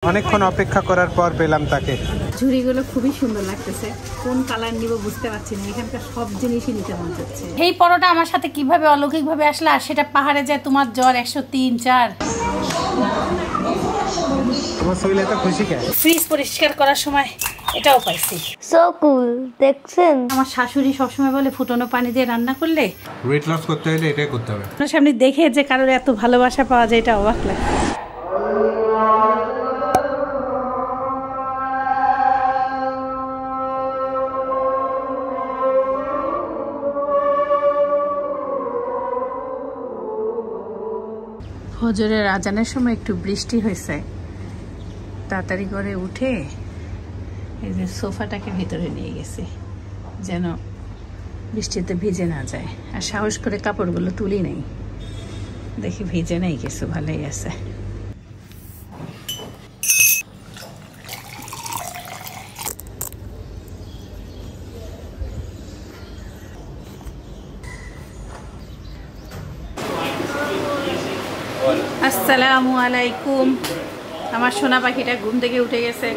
অনেকক্ষণ অপেক্ষা করার পর পেলাম তাকে। ঝুড়িগুলো খুবই সুন্দর লাগতেছে, কোন কালার নিব বুঝতে পারছি না, এখানকার সব জিনিসই নিতে মন চাচ্ছে। এই পরোটা আমার সাথে কিভাবে অলৌকিকভাবে আসলে, আর সেটা পাহাড়ে যায় তোমার জ্বর 103-4। তোমার শরীরে এত খুশি কেন? ফ্রিজ পরিষ্কার করার সময় এটাও পাইছি। সো কুল, দেখছেন? আমার শাশুড়ি সবসময় বলে ফুটানো পানি দিয়ে রান্না করলে ওয়েট লস করতে হলে এটাই করতে হবে। সামনে দেখে যে কারোর এত ভালোবাসা পাওয়া যায়, এটা অবাক লাগে। ফজরের আজানের সময় একটু বৃষ্টি হয়েছে, তাড়াতাড়ি করে উঠে এই যে সোফাটাকে ভিতরে নিয়ে গেছি যেন বৃষ্টিতে ভিজে না যায়, আর সাহস করে কাপড়গুলো তুলি নেই, দেখি ভিজে নেই কিছু, ভালোই আছে। আসসালামু আলাইকুম। আমার সোনা পাখিটা ঘুম থেকে উঠে গেছে।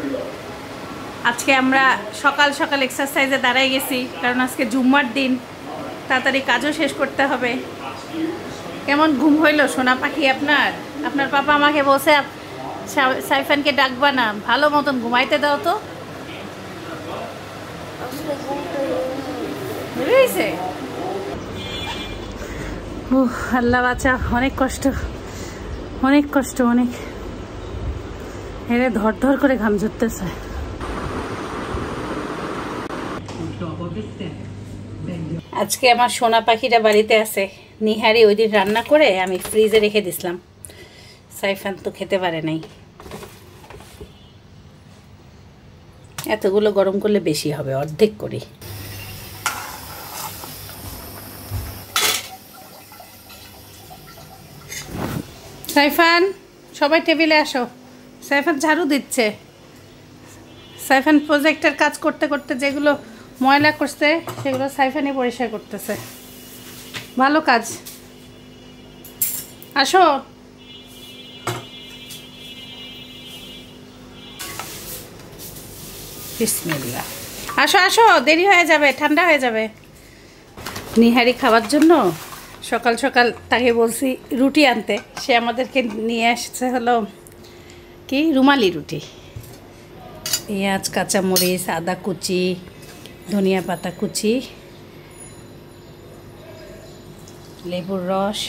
আজকে আমরা সকাল সকাল এক্সারসাইজে দাঁড়াই গেছি, কারণ আজকে জুম্মার দিন, তাড়াতাড়ি কাজও শেষ করতে হবে। কেমন ঘুম হইল সোনা পাখি আপনার? আপনার পাপা আমাকে বলছে সাইফানকে ডাকবা না, ভালো মতন ঘুমাইতে দাও তো। বুঝেছে? আল্লাহ বাঁচা, অনেক কষ্ট, অনেক কষ্ট, অনেক। এরে ধর ধর করে ঘাম ঝরতেছে। আজকে আমার সোনা পাখিটা বাড়িতে আছে। নিহারি ওই দিন রান্না করে আমি ফ্রিজে রেখে দিছিলাম, সাইফান তো খেতে পারে নাই। এতগুলো গরম করলে বেশি হবে, অর্ধেক করি। সাইফান, সবাই টেবিলে আসো। সাইফান ঝাড়ু দিচ্ছে। সাইফান প্রজেক্টের কাজ করতে করতে যেগুলো ময়লা করছে সেগুলো সাইফানই পরিষ্কার করতেছে। ভালো কাজ। আসো। বিসমিল্লাহ। আসো আসো, দেরি হয়ে যাবে, ঠান্ডা হয়ে যাবে। নিহারি খাওয়ার জন্য সকাল সকাল তাকে বলছি রুটি আনতে, সে আমাদেরকে নিয়ে আসছে হলো কি রুমালি রুটি। পেঁয়াজ, কাঁচামরিচ, আদা কুচি, ধনিয়া পাতা কুচি, লেবুর রস।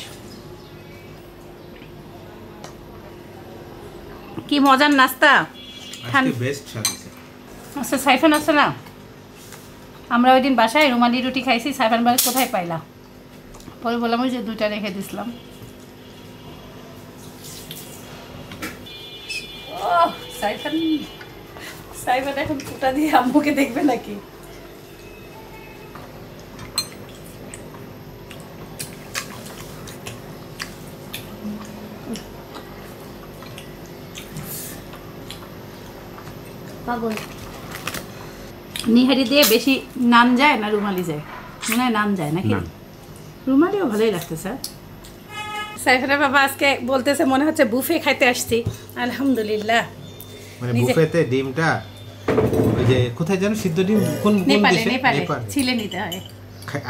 কি মজার নাস্তা! আচ্ছা সাইফান আছে না, আমরা ওই দিন বাসায় রুমালি রুটি খাইছি। সাইফান বলে কোথায় পাইলা? পরে বললাম ওই যে দুইটা রেখে দিছিলাম। সাইফান সাইফান এখন ফুটা দিয়ে আম্মুকে দেখবে নাকি? পাগল। নিহারি দিয়ে বেশি নান যায় না রুমালি যায়? মনে হয় নান যায় নাকি? রুমালিও ভালোই লাগতেছে। সাইফানের বাবা আজকে বলতেছে মনে হচ্ছে বুফে খাইতে আসছি। আলহামদুলিল্লাহ। মানে বুফেতে ডিমটা ওই যে কোথায় যেন সিদ্ধ ডিম কোন দেশে? নেপালে ছিলে নিতে হয়।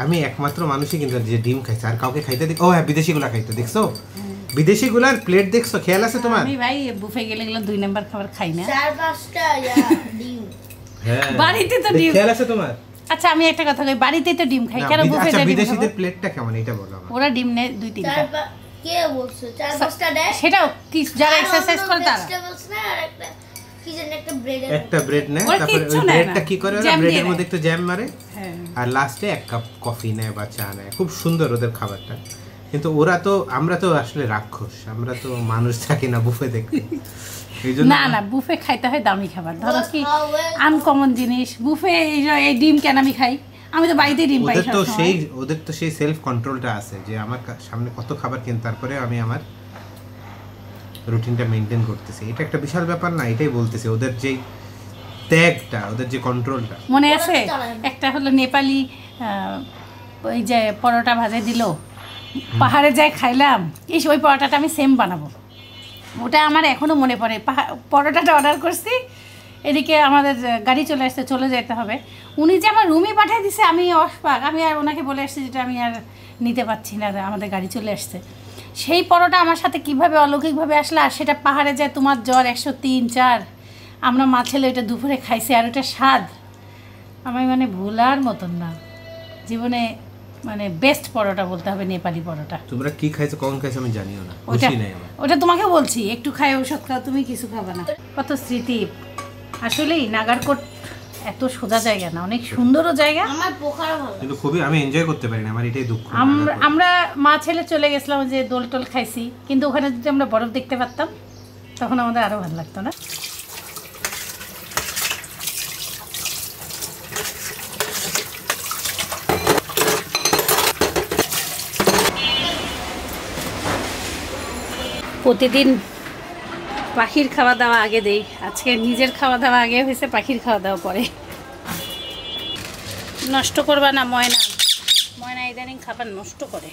আমি একমাত্র মানুষই কিন্তু যে ডিম খাইছে, আর কাউকে খাইতে দেখ। ও হ্যাঁ, বিদেশিগুলা খাইতে দেখছো? বিদেশিগুলার প্লেট দেখছো? খেয়াল আছে তোমার? আমি ভাই বুফে গেলে গেলে 2 নাম্বার খাবার খাই না। 4-5টা ডিম। হ্যাঁ, বাড়িতে তো ডিম। খেয়াল আছে তোমার? আচ্ছা আমি একটা কথা কই, বাড়িতে তো ডিম খাই, কেন বুফে আচ্ছা যাই? বিদেশিদের প্লেটটা কেমন এটা বলো আমাকে। ওরা ডিম নেয় 2-3টা। কে বলছে 4-5টা দেয়? সেটাও কি যারা এক্সারসাইজ করে তারা। আর একটা কি জানি একটা ব্রেড নেয়, তারপরে ওই ব্রেডটা কি করে ওরা ব্রেডের মধ্যে একটু জ্যাম মারে, আর লাস্টে 1 কাপ কফি নেয় বা চা নেয়। খুব সুন্দর ওদের খাবারটা। কিন্তু ওরা তো, আমরা তো আসলে রাক্ষস, আমরা তো মানুষ থাকি না বুফে দেখতে। না না, বুফে খাইতে হয় দামি খাবার। ধরো কি আনকমন জিনিস বুফে, এই ডিম কেন আমি খাই? আমি তো বাড়িতে ডিম পাই। ওদের তো সেই সেলফ কন্ট্রোলটা আছে যে আমার সামনে কত খাবার, কিন্তু তারপরে আমি আমার রুটিনটা মেইনটেইন করতেছি। এটা একটা বিশাল ব্যাপার না? এটাই বলতেছি, ওদের যে ত্যাগটা, ওদের যে কন্ট্রোলটা। মনে আছে একটা হলো নেপালি ওই যে পরোটা ভাজে দিল, পাহাড়ে যাই খাইলাম, ওই পরোটাটা আমি সেম বানাবো। ওটা আমার এখনও মনে পড়ে। পরোটাটা অর্ডার করছি, এদিকে আমাদের গাড়ি চলে আসতে, চলে যেতে হবে। উনি যে আমার রুমে পাঠিয়ে দিছে, আমি অবাক। আমি আর ওনাকে বলে আসছি যেটা আমি আর নিতে পারছি না, আমাদের গাড়ি চলে আসছে। সেই পরোটা আমার সাথে কিভাবে অলৌকিকভাবে আসলে, আর সেটা পাহাড়ে যায় তোমার জ্বর 103-4। আমরা মা ছেলে ওইটা দুপুরে খাইছি, আর ওটা স্বাদ আমি মানে ভোলার মতন না জীবনে। মানে বেস্ট পরোটা বলতে হবে, নেপালি পরোটা। তোমরা কি খাইছো, কখন খাইছো আমি জানিও না, বুঝি নাই আমি। ওটা তোমাকে বলছি, একটু খাই ঔষধ খাও, তুমি কিছু খাবে না। কত স্মৃতি আসলেই। নাগারকোট এত সোজা জায়গা না, অনেক সুন্দরও জায়গা। আমার পোখারা ভালো, কিন্তু খুবই আমি এনজয় করতে পারি না, আমার এটাই দুঃখ। আমরা মা ছেলে চলে গেছিলাম, যে দোল টোল খাইছি, কিন্তু ওখানে যদি আমরা বরফ দেখতে পারতাম তখন আমাদের আরো ভালো লাগতো না? প্রতিদিন পাখির খাওয়া দাওয়া আগে দেই, আজকে নিজের খাওয়া দাওয়া আগে হয়েছে, পাখির খাওয়া দাওয়া পরে। নষ্ট করবা না ময়না, ময়না ইদানিং খাবার নষ্ট করে।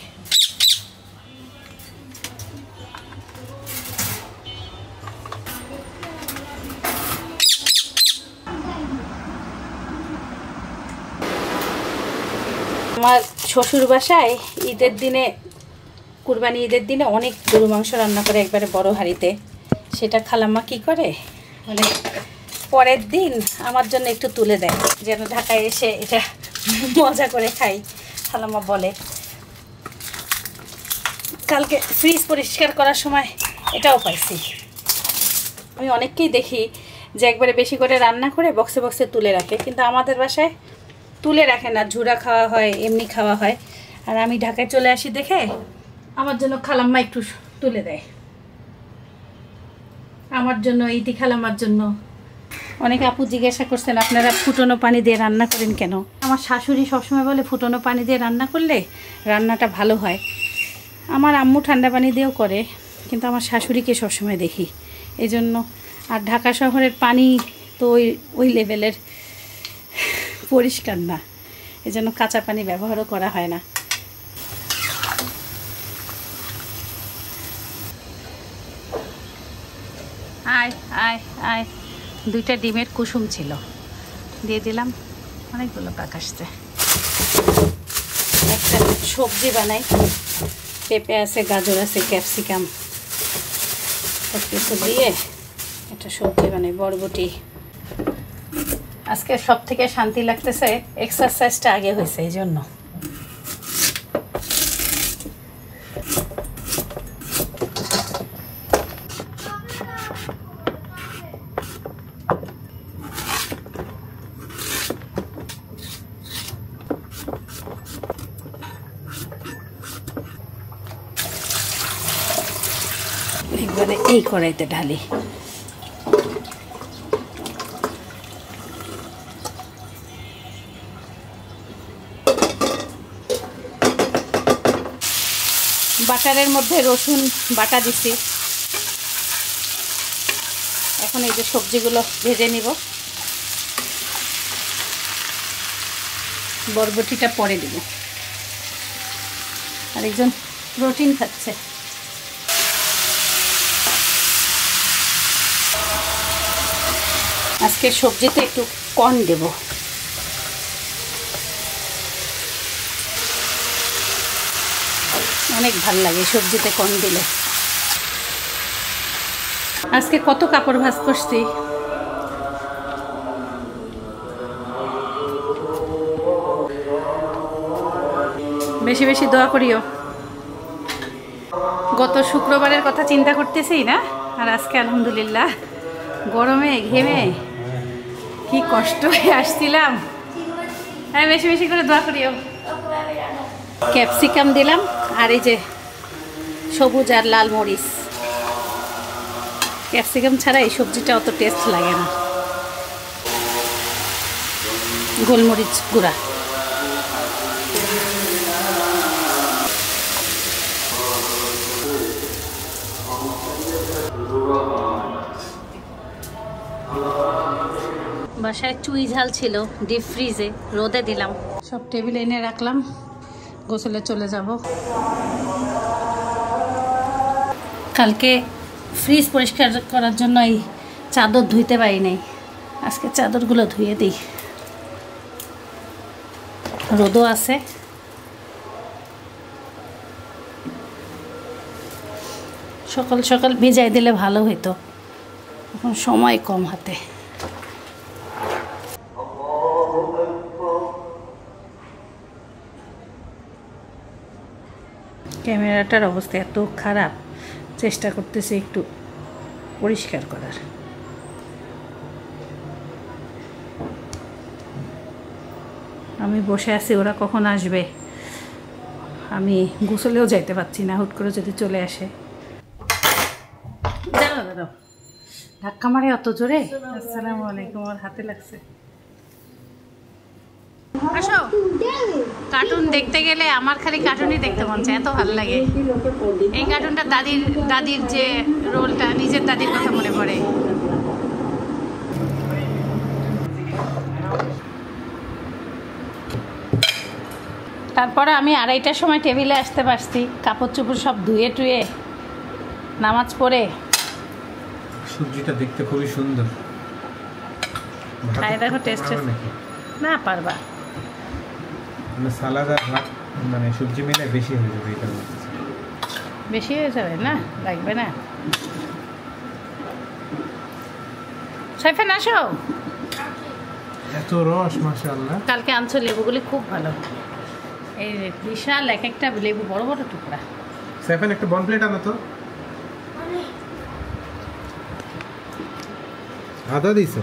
আমার শ্বশুর বাসায় ঈদের দিনে, কুরবানি ঈদের দিনে অনেক গরু মাংস রান্না করে একবারে বড় হাঁড়িতে। সেটা খালাম্মা কি করে, মানে পরের দিন আমার জন্য একটু তুলে দেয়, যেন ঢাকায় এসে এটা মজা করে খাই। খালাম্মা বলে, কালকে ফ্রিজ পরিষ্কার করার সময় এটাও পাইছি। আমি অনেককেই দেখি যে একবারে বেশি করে রান্না করে বক্সে বক্সে তুলে রাখে, কিন্তু আমাদের বাসায় তুলে রাখে না, ঝুরা খাওয়া হয়, এমনি খাওয়া হয়। আর আমি ঢাকায় চলে আসি দেখে আমার জন্য খালাম্মা একটু তুলে দেয়, আমার জন্য, ইতি খালাম্মার জন্য। অনেক আপু জিজ্ঞাসা করছেন আপনারা ফুটনো পানি দিয়ে রান্না করেন কেন। আমার শাশুড়ি সবসময় বলে ফুটনো পানি দিয়ে রান্না করলে রান্নাটা ভালো হয়। আমার আম্মু ঠান্ডা পানি দিয়েও করে, কিন্তু আমার শাশুড়িকে সবসময় দেখি, এই জন্য। আর ঢাকা শহরের পানি তো ওই লেভেলের পরিষ্কার না, এজন্য কাঁচা পানি ব্যবহারও করা হয় না। আয় আয় আয়, 2টা ডিমের কুসুম ছিল, দিয়ে দিলাম। অনেকগুলো পাক আসছে। একটা সবজি বানাই, পেঁপে আছে, গাজর আছে, ক্যাপসিকাম, সব কিছু দিয়ে একটা সবজি বানাই, বরবটি। আজকে সব থেকে শান্তি লাগতেছে, এক্সারসাইজটা আগে হয়েছে এই জন্য। একবারে এই কড়াইতে ঢালি। বাটারের মধ্যে রসুন বাটা দিছি। এখন এই যে সবজিগুলো ভেজে নিব, বরবটিটা পরে দিব। আরেকজন প্রোটিন খাচ্ছে। আজকে সবজিতে একটু কর্ন দেব। অনেক ভালো লাগে সবজিতে কর্ন দিলে। আজকে কত কাপড় ভাঁজ করছি, বেশি বেশি দোয়া করিও। গত শুক্রবারের কথা চিন্তা করতেছি না, আর আজকে আলহামদুলিল্লাহ গরমে ঘেমে কি কষ্ট হয়ে আসছিলাম। হ্যাঁ, বেশি বেশি করে দোয়া করিও। ক্যাপসিকাম দিলাম, আর এই যে সবুজ আর লাল মরিচ। ক্যাপসিকাম ছাড়া এই সবজিটা অত টেস্ট লাগে না। গোলমরিচ গুঁড়া। বাসায় চুই ঝাল ছিল ডিপ ফ্রিজে, রোদে দিলাম। সব টেবিলে এনে রাখলাম, গোসলে চলে যাব। কালকে ফ্রিজ পরিষ্কার করার জন্য এই চাদর ধুইতে পারি নাই, আজকে চাদরগুলো ধুয়ে দিই। রোদও আছে। সকাল সকাল ভিজাই দিলে ভালো হইতো, এখন সময় কম হাতে। ক্যামেরাটার অবস্থা এত খারাপ, চেষ্টা করতেছি একটু পরিষ্কার করার। আমি বসে আছি, ওরা কখন আসবে? আমি গোসলেও যাইতে পারছি না, হুট করে যদি চলে আসে। দাঁড়াও দাঁড়াও, ধাক্কা মারে অত জোরে। আসসালামু আলাইকুম, আমার হাতে লাগছে। আসো, কার্টুন দেখতে গেলে আমার খালি কার্টুনই দেখতে মন চায়, এত ভালো লাগে। এই কার্টুনটা দাদির যে রোলটা, নিজের দাদির কথা মনে পড়ে। তারপরে আমি 2:30টার সময় টেবিলে আসতে পারছি, কাপড় চোপড় সব ধুয়ে টুয়ে নামাজ পড়ে। সবজিটা দেখতে খুবই সুন্দর। খাই দেখো, টেস্ট না পারবা। মানে সালাদ আর ভাত মানে সবজি মিলে বেশি হয়ে যাবে, এটা বেশি হয়ে যাবে না, লাগবে না। সাইফান আসো। এত রস মাশাআল্লাহ। কালকে আনছো লেবুগুলি খুব ভালো, এই বিশাল এক একটা লেবু, বড় বড় টুকরা। সাইফান একটা বন প্লেট আনো তো। আদা দিছো?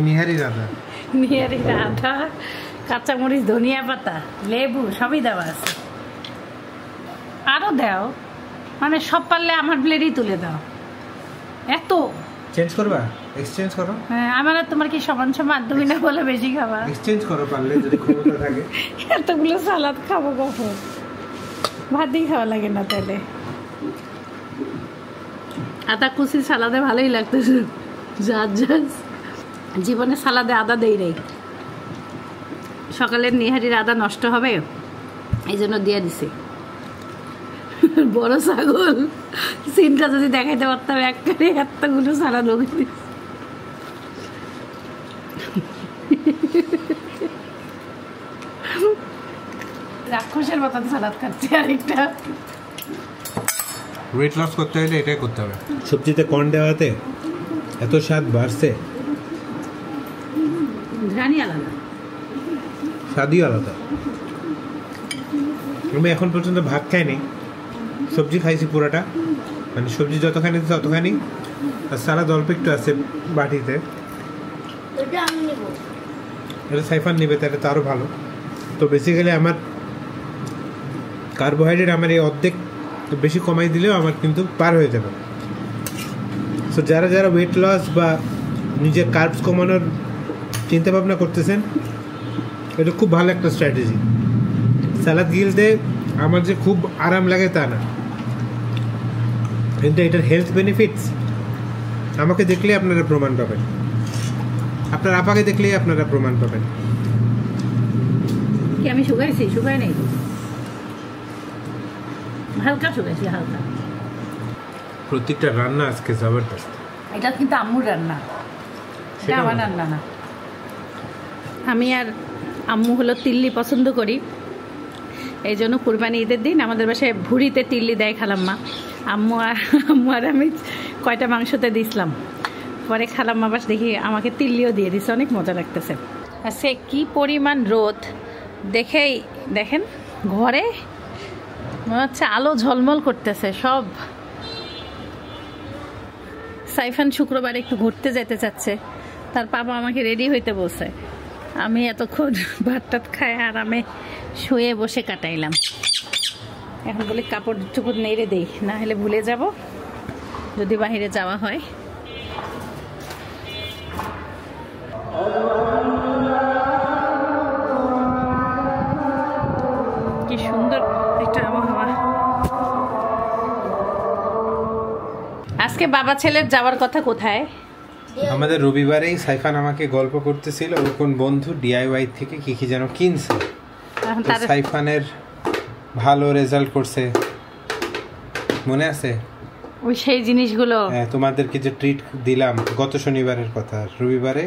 নিহারির আদা, নিহারির আদা, কাঁচামরিচ, ধনিয়া পাতা, লেবু সবই দেওয়া আছে। আরও দাও, মানে সব পারলে আমার প্লেটই তুলে দাও। এত চেঞ্জ করবা? এক্সচেঞ্জ করো। হ্যাঁ, আমার আর তোমার কি সমান সমান? তুমি না বলে বেশি খাবা। এক্সচেঞ্জ করো পারলে, যদি ক্ষমতা থাকে। এতগুলো সালাদ খাবো কখন? ভাতই খাওয়া লাগে না তাহলে। আদা কুচি সালাদে ভালোই লাগতেছে। জীবনে সালাদে আদা দেই নাই, সকালের নিহারির আদা নষ্ট হবে এই জন্য দিয়ে দিছি। বড় ছাগল সিনটা যদি দেখাইতে পারতাম, একবারে এতগুলো সালাদ ওকে। রাক্ষসের মতন সালাদ খাচ্ছে। আরেকটা ওয়েট লস করতে হলে এটাই করতে হবে। সবজিতে কর্ন দেওয়াতে এত স্বাদ বাড়ছে, ঘ্রাণই আলাদা, স্বাদই আলাদা। আমি এখন পর্যন্ত ভাত খাইনি, সবজি খাইছি পুরোটা, মানে সবজি যতখানি দিচ্ছে ততখানি, আর সালাদ অল্প একটু আছে বাটিতে। এটা সাইফান নেবে, তাহলে তো আরও ভালো। তো বেসিক্যালি আমার কার্বোহাইড্রেট আমার এই অর্ধেক বেশি কমাই দিলেও আমার কিন্তু পার হয়ে যাবে। সো যারা যারা ওয়েট লস বা নিজের কার্বস কমানোর চিন্তা ভাবনা করতেছেন, এটা খুব ভালো একটা স্ট্র্যাটেজি। সালাদ গিলতে আমার যে খুব আরাম লাগে তা না, কিন্তু এটার হেলথ বেনিফিটস আমাকে দেখলেই আপনারা প্রমাণ পাবেন, আপনার আপাকে দেখলেই আপনারা প্রমাণ পাবেন। কি আমি শুকাইছি? শুকাই নাই, হালকা শুকাইছি, হালকা। প্রত্যেকটা রান্না আজকে জবরদস্ত। এটা কিন্তু আম্মুর রান্না, এটা আমার রান্না না। আমি আর আম্মু হলো তিল্লি পছন্দ করি, এই জন্য কুরবানি ঈদের দিন আমাদের বাসায় ভুড়িতে তিল্লি দেয় খালাম্মা। আম্মু আর আমি কয়টা মাংসতে দিছিলাম, পরে খালাম্মা বাস দেখি আমাকে তিল্লিও দিয়ে দিছে, অনেক মজা লাগতেছে। আর সে কী পরিমাণ রোদ দেখেই দেখেন, ঘরে মনে হচ্ছে আলো ঝলমল করতেছে সব। সাইফান শুক্রবার একটু ঘুরতে যেতে চাচ্ছে, তার বাবা আমাকে রেডি হইতে বলছে। আমি এতক্ষণ ভাত টাত খায় আরামে শুয়ে বসে কাটাইলাম। এখন বলি কাপড় চোপড় নেড়ে দেই, না হলে ভুলে যাব যদি বাইরে যাওয়া হয়। কি সুন্দর একটা আবহাওয়া। আজকে বাবা ছেলের যাওয়ার কথা কোথায়? আমাদের রবিবারেই সাইফান আমাকে গল্প করতেছিল ওর কোন বন্ধু ডিআইওয়াই থেকে কি কি যেন কিনছে। সাইফানের ভালো রেজাল্ট করছে, মনে আছে? ওই সেই জিনিসগুলো। হ্যাঁ, তোমাদেরকে যে ট্রিট দিলাম গত শনিবারের কথা, রবিবারে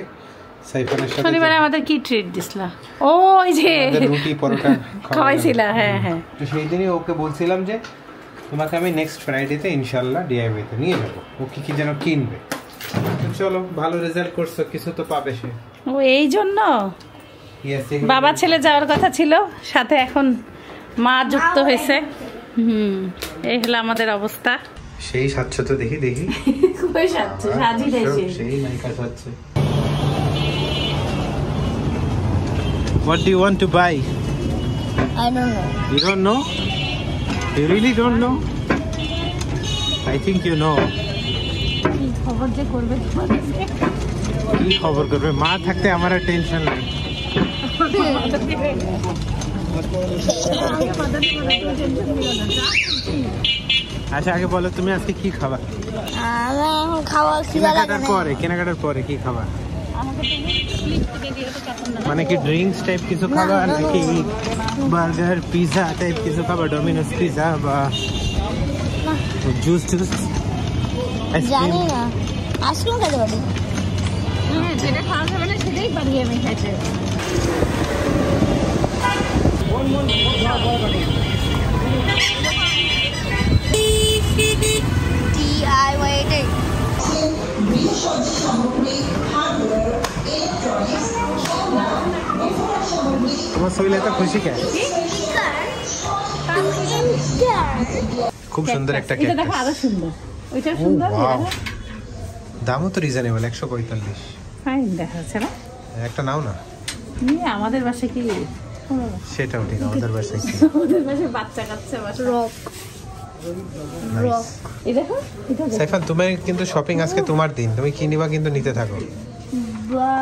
সাইফানের সাথে শনিবারে আমাদের কি ট্রিট দিছলা? ওই যে রুটি পরোটা খাওয়াইছিলা। হ্যাঁ হ্যাঁ, তো সেই দিনই ওকে বলছিলাম যে তোমাকে আমি নেক্সট ফ্রাইডেতে ইনশাআল্লাহ ডিআইওয়াই তে নিয়ে যাব। ও কি কি যেন কিনবে। চলো, ভালো রেজাল্ট করছো, কিছু তো পাবে সে। ও এই জন্য বাবা ছেলে যাওয়ার কথা ছিল, সাথে এখন মা যুক্ত হয়েছে। এই হলো আমাদের অবস্থা। সেই সাচ্ছ তো দেখি দেখি কই সাচ্ছ? সাজি দেছে সেই নায়িকা সাচ্ছে। What do you want to buy? I don't know. You don't know? You really don't know? I think you know. কি খবর যে করবে তোমাদের? কি খবর করবে? মা থাকতে আমার আর টেনশন নাই। আচ্ছা, আগে বলো তুমি আজকে কি খাবা? আমি এখন খাওয়া খিদা লাগে না। কেনাকাটার পরে কি খাবা? মানে কি ড্রিঙ্কস টাইপ কিছু খাবা নাকি বার্গার পিৎজা টাইপ কিছু খাবা? ডমিনোস পিৎজা বা জুস জানি না, আইসক্রিম খেতে পারি। হ্যাঁ, যেটা খাওয়া যাবে না সেটাই বানিয়ে আমি খাইতে। DIY তোমার শরীরে এত খুশি কেন? খুব সুন্দর একটা কেক। এটা দেখো আরো সুন্দর। ওইটা সুন্দর। দামও তো রিজনেবল, 145। ফাইন দেখাচ্ছে না? একটা নাও না। আমাদের বাসায় কি সেটাও ঠিক, আমাদের বাসায় কি? আমাদের বাসায় বাচ্চা কাচ্চা বাসা রক। এই দেখো, এটা দেখো। সাইফান, তুমি কিন্তু শপিং আজকে তোমার দিন, তুমি কি নিবা কিন্তু নিতে থাকো।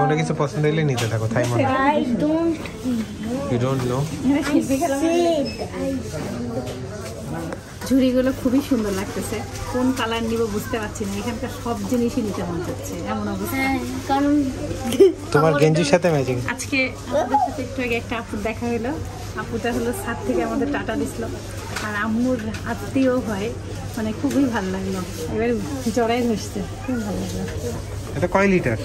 কোনো কিছু পছন্দ হলে নিতে থাকো। তাই মনে I don't You don't know? ঝুড়িগুলো খুবই সুন্দর লাগতেছে। কোন কালার নিব বুঝতে পারছি না। এখানকার সব জিনিসই নিতে মন যাচ্ছে, এমন অবস্থা। কারণ তোমার গেঞ্জির সাথে ম্যাচিং। আজকে আমাদের সাথে একটু আগে একটা আপুর দেখা হলো। আপুটা হলো ছাদ থেকে আমাদের টাটা দিছিল, আর আম্মুর আত্মীয় হয়, মানে খুবই ভালো লাগলো। এবার জড়াই ধরছে, খুব ভালো লাগলো। এটা কয় লিটার?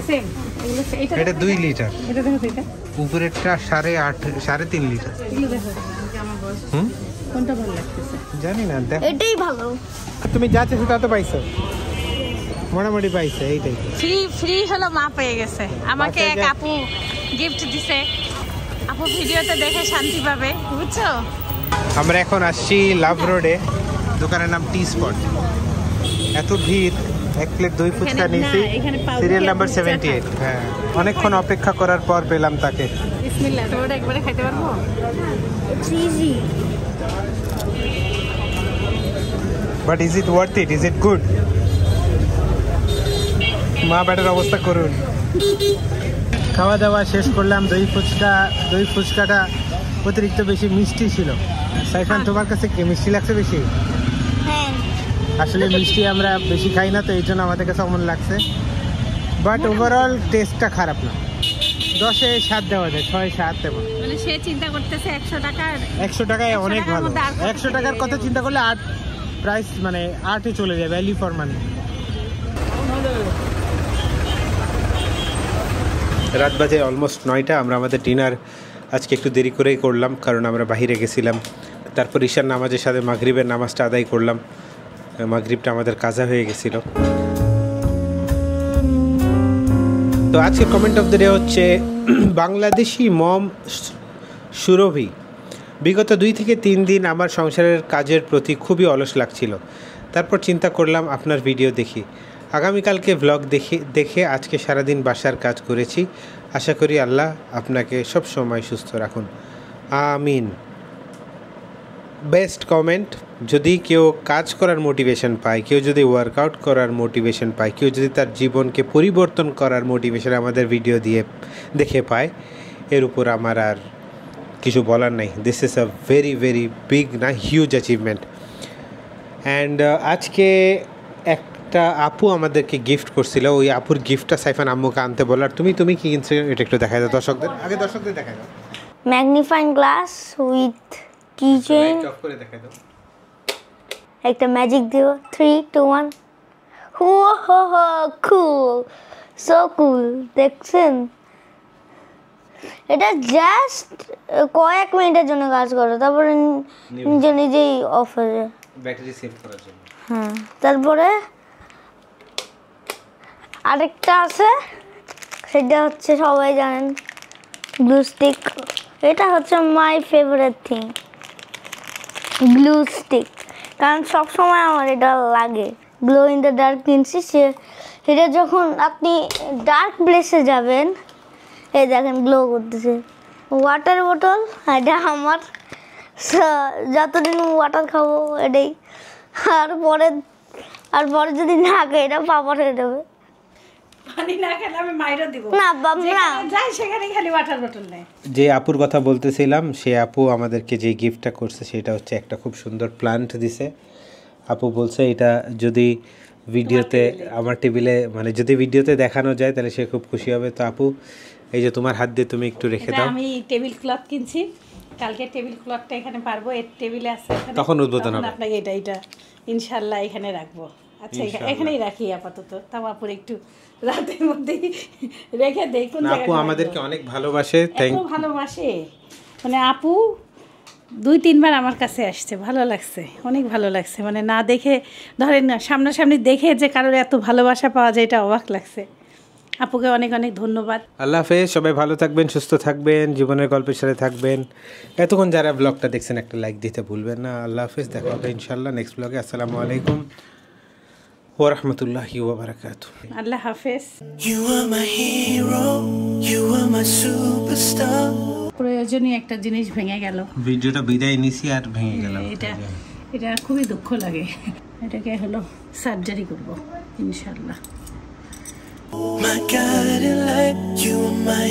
সেম এগুলো। এটা 2 লিটার। এটা দেখো, এটা উপরেরটা 3.5 লিটার। এগুলো দেখো, আমার বয়স কোনটা ভালো লাগতেছে জানি না, দেখো। এটাই ভালো। তুমি যা চাইছো তা তো পাইছো, মোটামুটি পাইছো। এইটাই ফ্রি হলো, মা পেয়ে গেছে। আমাকে এক আপু গিফট দিছে। আপু ভিডিওতে দেখে শান্তি পাবে, বুঝছো? আমরা এখন আসছি লাভ রোডে, দোকানের নাম টি স্পট। এত ভিড়, এক প্লেট দই ফুচকা নিয়েছি, সিরিয়াল নাম্বার 78। হ্যাঁ, অনেকক্ষণ অপেক্ষা করার পর পেলাম তাকে। বিসমিল্লাহ, তোমরা একবারে খাইতে পারবো? It's easy. But is it worth it? Is it good? মা ব্যাটার অবস্থা করুন। খাওয়া দাওয়া শেষ করলাম। দই ফুচকাটা অতিরিক্ত বেশি মিষ্টি ছিল। সাইফান, তোমার কাছে কি মিষ্টি লাগছে বেশি? হ্যাঁ, আসলে মিষ্টি আমরা বেশি খাই না, তো এই জন্য আমাদের কাছে অমন লাগছে। বাট ওভারঅল টেস্টটা খারাপ না। 10-এ 7 দেওয়া যায়, 6-7 দেবো। মানে সে চিন্তা করতেছে 100 টাকার। 100 টাকায় অনেক ভালো। 100 টাকার কথা চিন্তা করলে 8 প্রাইস, মানে 8-এ চলে যায়, ভ্যালু ফর মানি। রাত বাজে অলমোস্ট 9টা। আমরা আমাদের ডিনার আজকে একটু দেরি করেই করলাম, কারণ আমরা বাইরে গেছিলাম। তারপর ঈশার নামাজের সাথে মাগরিবের নামাজটা আদায় করলাম। মাগরিবটা আমাদের কাজা হয়ে গেছিল। তো আজকে কমেন্ট অফ দ্য ডে হচ্ছে বাংলাদেশি মম সুরভি। বিগত 2 থেকে 3 দিন আমার সংসারের কাজের প্রতি খুবই অলস লাগছিল। তারপর চিন্তা করলাম আপনার ভিডিও দেখি। আগামীকালকে ভ্লগ দেখে আজকে সারাদিন বাসার কাজ করেছি। আশা করি আল্লাহ আপনাকে সব সময় সুস্থ রাখুন, আমিন। Best comment. যদি কেউ কাজ করার মোটিভেশন পায়, কেউ যদি ওয়ার্কআউট করার মোটিভেশন পায়, কেউ যদি তার জীবনকে পরিবর্তন করার মোটিভেশন আমাদের ভিডিও দেখে পায়, এর উপর আমার আর কিছু বলার নেই। This is a very very big, না হিউজ অ্যাচিভমেন্ট। অ্যান্ড আজকে একটা আপু আমাদেরকে গিফট করছিল। ওই আপুর গিফটটা সাইফান আম্মুকে আনতে বলার। তুমি কি কিনছো এটা একটু দেখাই দাও দর্শকদের। আগে দর্শকদের দেখাই দাও। Magnifying glass with kitchen. Of করে দেখাই দাও। একটা ম্যাজিক দিব 3 2 1 হো হো হো কুল সো কুল দেখছেন এটা জাস্ট কয়েক মিনিটের জন্য কাজ করে তারপরে নিজে নিজেই অফ হয়ে যায় ব্যাটারি সেভ করার জন্য হ্যাঁ তারপরে আরেকটা আছে সেটা হচ্ছে সবাই জানেন গ্লু স্টিক এটা হচ্ছে my favourite thing glue stick কারণ সবসময় আমার এটা লাগে গ্লো ইন দ্য ডার্ক কিনছি সেটা যখন আপনি ডার্ক প্লেসে যাবেন এই দেখেন গ্লো করতেছে ওয়াটার বোতল এটা আমার যতদিন ওয়াটার খাবো এটাই আর পরে যদি না খাই এটা পাপড় হয়ে যাবে পানি না খেলে আমি মাইরা দিব না বাবা যাই সেখানে খালি ওয়াটার বোতল নেই যে আপুর কথা বলতেছিলাম সে আপু আমাদেরকে যে গিফটটা করছে সেটা হচ্ছে একটা খুব সুন্দর প্লান্ট দিছে আপু বলছে এটা যদি ভিডিওতে আমার টেবিলে মানে যদি ভিডিওতে দেখানো যায় তাহলে সে খুব খুশি হবে তো আপু এই যে তোমার হাত দিয়ে তুমি একটু রেখে দাও আমি টেবিল ক্লথ কিনছি কালকে টেবিল ক্লথটা এখানে পারবো এর টেবিলে আছে এখানে তখন উদ্বোধন হবে আপনাকে এটা ইনশাআল্লাহ এখানে রাখবো আচ্ছা এখানেই রাখি আপাতত তাও আপুর একটু রাতের মধ্যে রেখে দেই কোন জায়গায় আপু আমাদেরকে অনেক ভালোবাসে ভালোবাসে মানে আপু 2-3 বার আমার কাছে আসছে ভালো লাগছে অনেক ভালো লাগছে মানে না দেখে ধরেন না সামনাসামনি দেখে যে কারোর এত ভালোবাসা পাওয়া যায় এটা অবাক লাগছে আপুকে অনেক অনেক ধন্যবাদ আল্লাহ হাফেজ সবাই ভালো থাকবেন সুস্থ থাকবেন জীবনের গল্পের সাথে থাকবেন এতক্ষণ যারা ব্লগটা দেখছেন একটা লাইক দিতে ভুলবেন না আল্লাহ হাফেজ দেখা হবে ইনশাআল্লাহ নেক্সট ব্লগে আসসালামু আলাইকুম ওয়া রাহমাতুল্লাহি ওয়া বারাকাতুহু আল্লাহ হাফেজ You are my hero, you are my superstar. প্রয়োজনীয় একটা জিনিস ভেঙে গেল ভিডিওটা বিদায় নিছি আর ভেঙে গেল এটা খুবই দুঃখ লাগে এটাকে হলো সার্জারি করব ইনশাআল্লাহ My guiding light, you are my